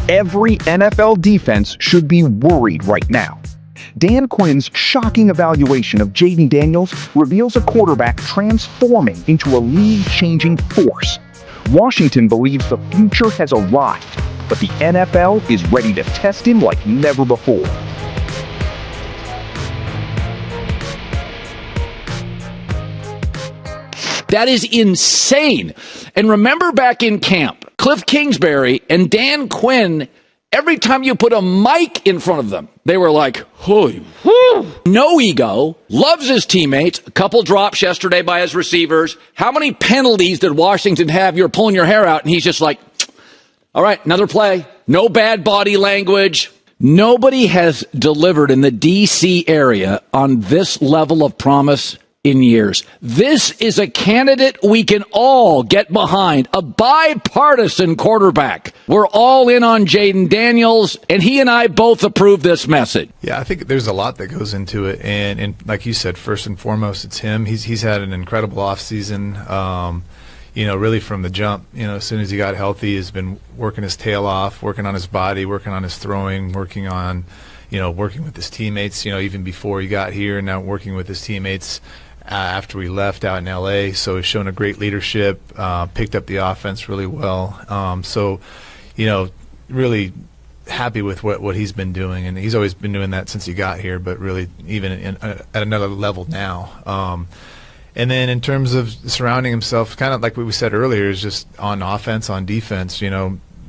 Every NFL defense should be worried right now. Dan Quinn's shocking evaluation of Jayden Daniels reveals a quarterback transforming into a league-changing force. Washington believes the future has arrived, but the NFL is ready to test him like never before. That is insane. And remember back in camp, Cliff Kingsbury and Dan Quinn, every time you put a mic in front of them, they were like, "Holy, whew." No ego, loves his teammates, a couple drops yesterday by his receivers. How many penalties did Washington have? You're pulling your hair out, and he's just like, all right, another play. No bad body language. Nobody has delivered in the D.C. area on this level of promise in years. This is a candidate we can all get behind, a bipartisan quarterback. We're all in on Jayden Daniels, and he and I both approve this message. Yeah, I think there's a lot that goes into it, and like you said, first and foremost, it's him. He's had an incredible offseason. Really from the jump, as soon as he got healthy, has been working his tail off, working on his body, working on his throwing, working on, working with his teammates, even before he got here, and now working with his teammates after we left out in L.A. So he's shown a great leadership, picked up the offense really well. Really happy with what he's been doing, and he's always been doing that since he got here, but really even at another level now. And then in terms of surrounding himself, kind of like what we said earlier, is just on offense, on defense,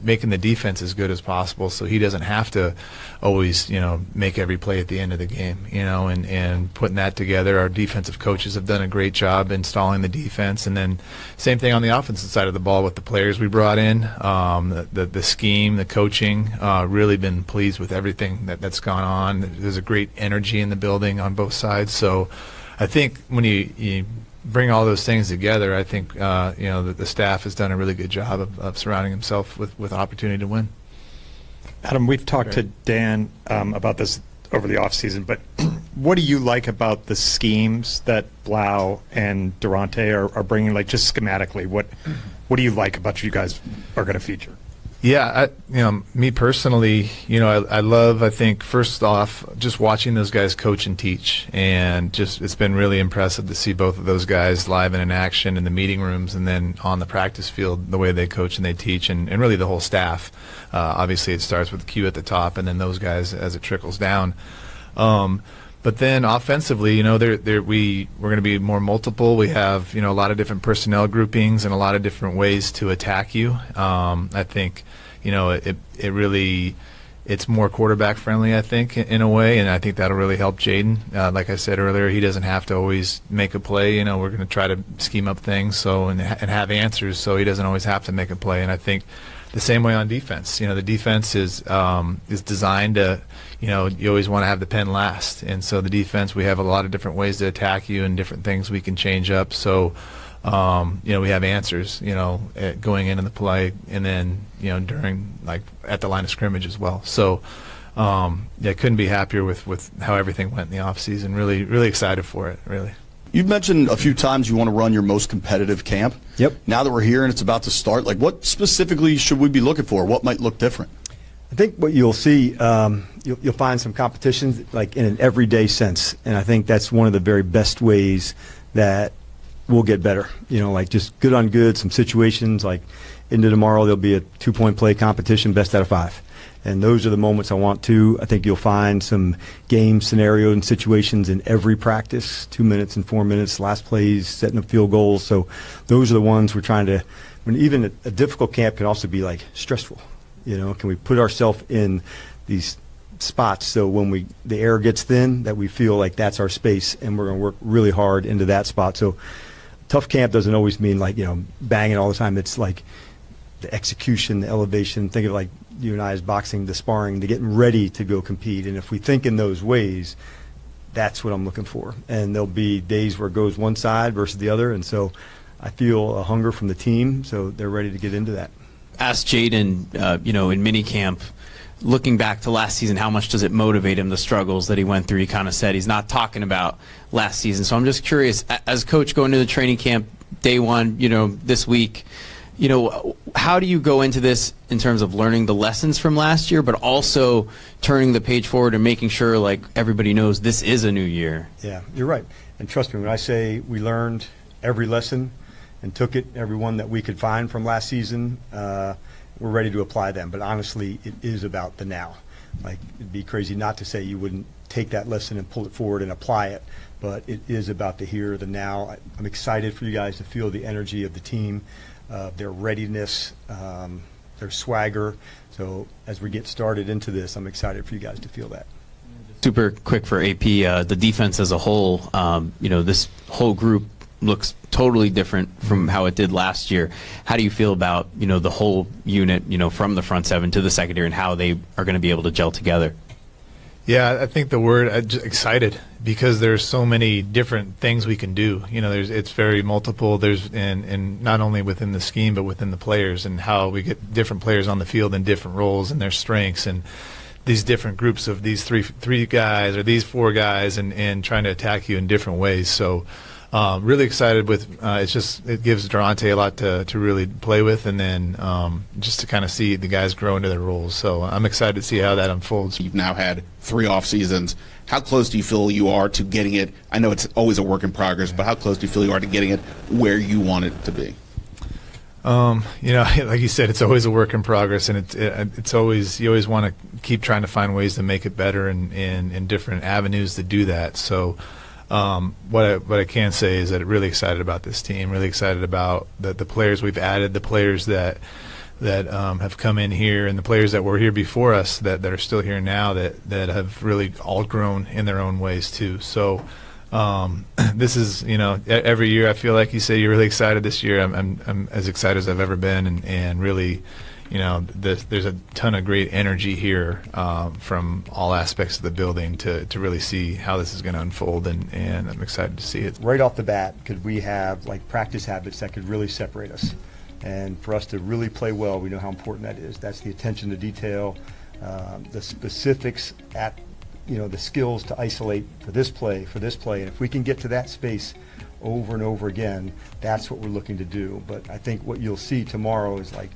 making the defense as good as possible so he doesn't have to always, make every play at the end of the game, and putting that together. Our defensive coaches have done a great job installing the defense. And then same thing on the offensive side of the ball with the players we brought in, the scheme, the coaching, really been pleased with everything that's gone on. There's a great energy in the building on both sides. So I think when you bring all those things together, I think the staff has done a really good job of surrounding himself with opportunity to win. Adam, we've talked to Dan about this over the offseason, but what do you like about the schemes that Blau and Durante are bringing, like just schematically? What do you like about what you guys are going to feature? Yeah, me personally, I love, I think, first off, just watching those guys coach and teach. And just it's been really impressive to see both of those guys live and in action in the meeting rooms and then on the practice field, the way they coach and they teach, and really the whole staff. Obviously, it starts with Q at the top and then those guys as it trickles down. But then offensively, we're going to be more multiple. We have, a lot of different personnel groupings and a lot of different ways to attack you. I think, it really, it's more quarterback friendly, I think, in a way, and I think that'll really help Jayden. Like I said earlier, he doesn't have to always make a play. We're going to try to scheme up things and have answers, so he doesn't always have to make a play. And I think the same way on defense. The defense is designed to, you always want to have the pen last. And so the defense, we have a lot of different ways to attack you and different things we can change up. So, we have answers, going into the play and then, during, like, at the line of scrimmage as well. So, couldn't be happier with how everything went in the offseason. Really, really excited for it, really. You've mentioned a few times you want to run your most competitive camp. Yep. Now that we're here and it's about to start, what specifically should we be looking for? What might look different? I think what you'll see, you'll find some competitions like in an everyday sense, and I think that's one of the very best ways that we'll get better. Like just good on good, some situations like into tomorrow there'll be a 2-point play competition, best out of 5. And those are the moments I think you'll find some game scenarios and situations in every practice, 2 minutes and 4 minutes, last plays, setting up field goals. So those are the ones we're trying to, when even a difficult camp can also be like stressful. Can we put ourselves in these spots so when the air gets thin that we feel like that's our space and we're going to work really hard into that spot. So tough camp doesn't always mean like, banging all the time. It's like the execution, the elevation. Think of like you and I as boxing, the sparring, the getting ready to go compete. And if we think in those ways, that's what I'm looking for. And there'll be days where it goes one side versus the other. And so I feel a hunger from the team, so they're ready to get into that. Asked Jayden, in minicamp, looking back to last season, how much does it motivate him, the struggles that he went through? He kind of said he's not talking about last season. So I'm just curious, as coach going to the training camp day one, this week, You know, how do you go into this in terms of learning the lessons from last year, but also turning the page forward and making sure like everybody knows this is a new year? Yeah, you're right. And trust me, when I say we learned every lesson and took it, every one that we could find from last season, we're ready to apply them. But honestly, it is about the now. Like, it'd be crazy not to say you wouldn't take that lesson and pull it forward and apply it. But it is about the here, the now. I'm excited for you guys to feel the energy of the team, their readiness, their swagger. So as we get started into this, I'm excited for you guys to feel that. Super quick for AP, the defense as a whole, you know, this whole group looks totally different from how it did last year. How do you feel about, you know, the whole unit, you know, from the front seven to the secondary and how they are going to be able to gel together? Yeah, I think the word just excited, because there's so many different things we can do. You know, it's very multiple. There's and not only within the scheme but within the players, and how we get different players on the field in different roles and their strengths, and these different groups of these three guys or these four guys, and trying to attack you in different ways. So really excited with it gives Durante a lot to really play with, and then just to kind of see the guys grow into their roles. So I'm excited to see how that unfolds. You've now had 3 off seasons. How close do you feel you are to getting it? I know it's always a work in progress, but how close do you feel you are to getting it where you want it to be? You know, like you said, it's always a work in progress, and it's always, you always want to keep trying to find ways to make it better and different avenues to do that. So what I can say is that I'm really excited about this team, really excited about the players we've added, the players that have come in here, and the players that were here before us that are still here now that have really all grown in their own ways too. So this is, you know, every year I feel like you say you're really excited. This year I'm as excited as I've ever been, and really, you know, there's a ton of great energy here from all aspects of the building to really see how this is going to unfold, and I'm excited to see it. Right off the bat, could we have like practice habits that could really separate us? And for us to really play well, we know how important that is. That's the attention to detail, the specifics at, you know, the skills to isolate for this play. And if we can get to that space over and over again, that's what we're looking to do. But I think what you'll see tomorrow is like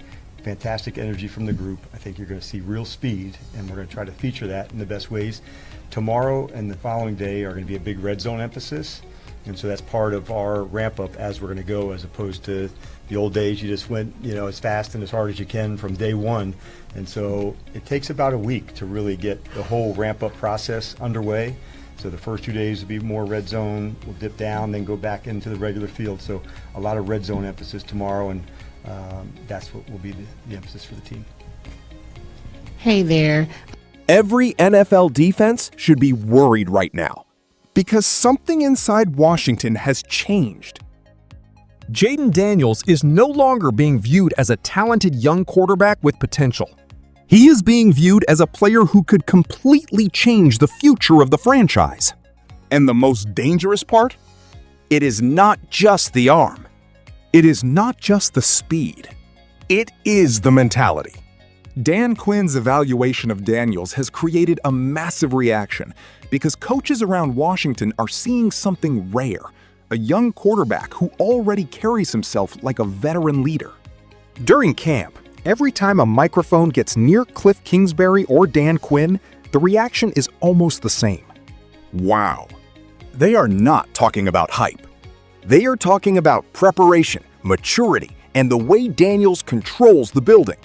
fantastic energy from the group. I think you're going to see real speed, and we're going to try to feature that in the best ways. Tomorrow and the following day are going to be a big red zone emphasis. And so that's part of our ramp up as we're going to go, as opposed to the old days. You just went, you know, as fast and as hard as you can from day one. And so it takes about a week to really get the whole ramp up process underway. So the first 2 days will be more red zone. We'll dip down, then go back into the regular field. So a lot of red zone emphasis tomorrow, and that's what will be the emphasis for the team. Hey there. Every NFL defense should be worried right now, because something inside Washington has changed. Jaden Daniels is no longer being viewed as a talented young quarterback with potential. He is being viewed as a player who could completely change the future of the franchise. And the most dangerous part? It is not just the arm. It is not just the speed. It is the mentality. Dan Quinn's evaluation of Daniels has created a massive reaction because coaches around Washington are seeing something rare, a young quarterback who already carries himself like a veteran leader. During camp, every time a microphone gets near Cliff Kingsbury or Dan Quinn, the reaction is almost the same. Wow. They are not talking about hype. They are talking about preparation, maturity, and the way Daniels controls the building.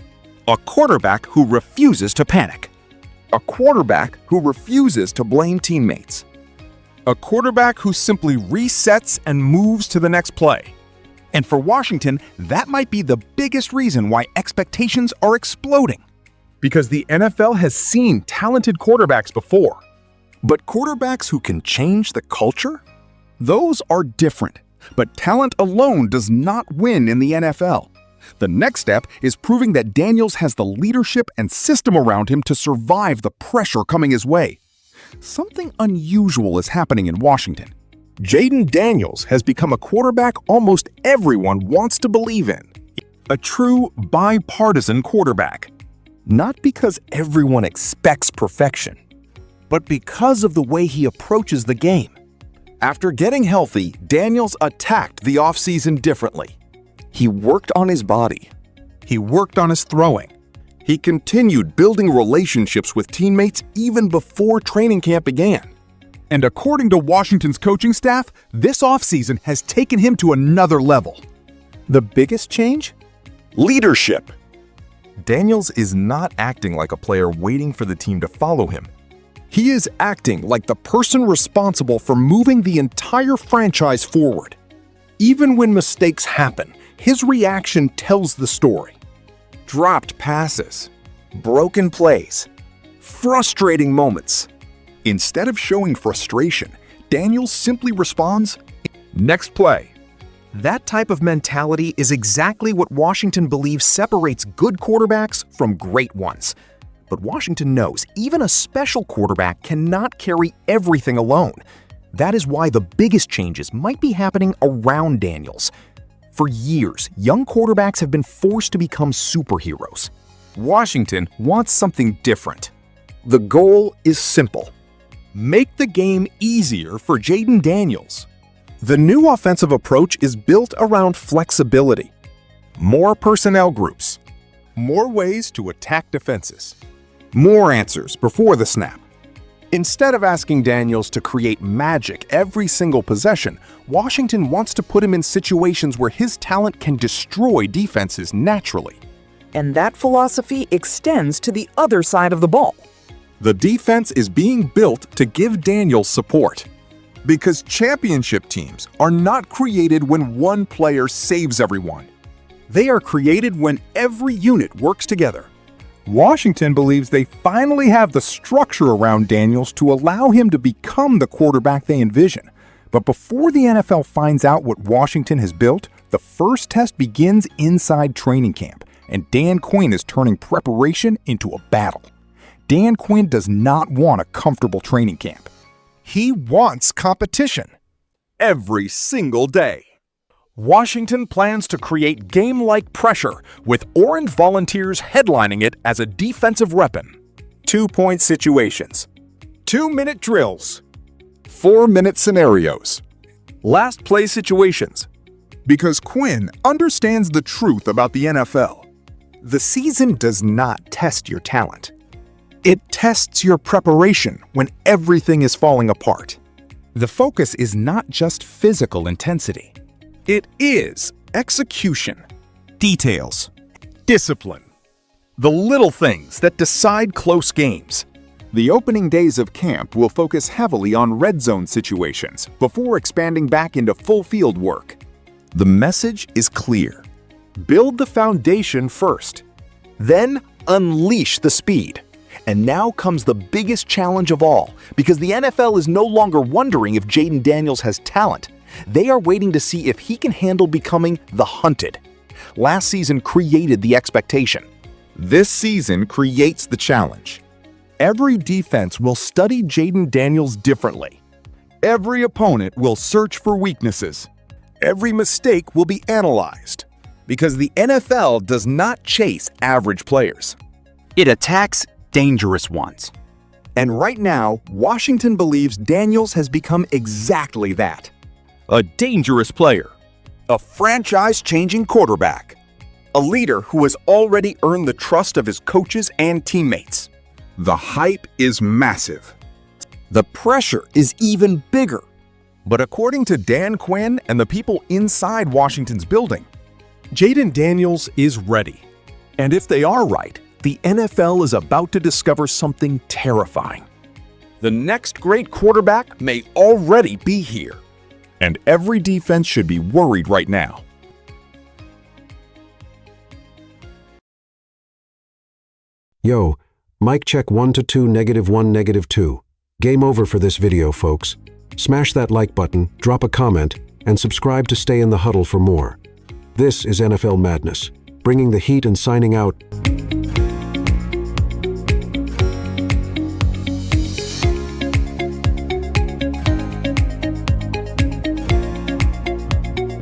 A quarterback who refuses to panic. A quarterback who refuses to blame teammates. A quarterback who simply resets and moves to the next play. And for Washington, that might be the biggest reason why expectations are exploding. Because the NFL has seen talented quarterbacks before. But quarterbacks who can change the culture? Those are different. But talent alone does not win in the NFL. The next step is proving that Daniels has the leadership and system around him to survive the pressure coming his way. Something unusual is happening in Washington. Jaden Daniels has become a quarterback almost everyone wants to believe in. A true bipartisan quarterback. Not because everyone expects perfection, but because of the way he approaches the game. After getting healthy, Daniels attacked the offseason differently. He worked on his body. He worked on his throwing. He continued building relationships with teammates even before training camp began. And according to Washington's coaching staff, this offseason has taken him to another level. The biggest change? Leadership. Daniels is not acting like a player waiting for the team to follow him. He is acting like the person responsible for moving the entire franchise forward. Even when mistakes happen, his reaction tells the story. Dropped passes, broken plays, frustrating moments. Instead of showing frustration, Daniels simply responds, "Next play." That type of mentality is exactly what Washington believes separates good quarterbacks from great ones. But Washington knows even a special quarterback cannot carry everything alone. That is why the biggest changes might be happening around Daniels. For years, young quarterbacks have been forced to become superheroes. Washington wants something different. The goal is simple. Make the game easier for Jayden Daniels. The new offensive approach is built around flexibility. More personnel groups. More ways to attack defenses. More answers before the snap. Instead of asking Daniels to create magic every single possession, Washington wants to put him in situations where his talent can destroy defenses naturally. And that philosophy extends to the other side of the ball. The defense is being built to give Daniels support. Because championship teams are not created when one player saves everyone. They are created when every unit works together. Washington believes they finally have the structure around Daniels to allow him to become the quarterback they envision. But before the NFL finds out what Washington has built, the first test begins inside training camp, and Dan Quinn is turning preparation into a battle. Dan Quinn does not want a comfortable training camp. He wants competition. Every single day. Washington plans to create game-like pressure, with Orange Volunteers headlining it as a defensive weapon. 2-point situations. 2-minute drills. 4-minute scenarios. Last play situations. Because Quinn understands the truth about the NFL. The season does not test your talent. It tests your preparation when everything is falling apart. The focus is not just physical intensity. It is execution, details, discipline, the little things that decide close games. The opening days of camp will focus heavily on red zone situations before expanding back into full field work. The message is clear. Build the foundation first, then unleash the speed. And now comes the biggest challenge of all, because the NFL is no longer wondering if Jayden Daniels has talent. They are waiting to see if he can handle becoming the hunted. Last season created the expectation. This season creates the challenge. Every defense will study Jayden Daniels differently. Every opponent will search for weaknesses. Every mistake will be analyzed. Because the NFL does not chase average players. It attacks dangerous ones. And right now, Washington believes Daniels has become exactly that. A dangerous player. A franchise-changing quarterback. A leader who has already earned the trust of his coaches and teammates. The hype is massive. The pressure is even bigger. But according to Dan Quinn and the people inside Washington's building, Jayden Daniels is ready. And if they are right, the NFL is about to discover something terrifying. The next great quarterback may already be here. And every defense should be worried right now. Yo, mic check 1 to 2, -1, -2. Game over for this video, folks. Smash that like button, drop a comment, and subscribe to stay in the huddle for more. This is NFL Madness, bringing the heat and signing out.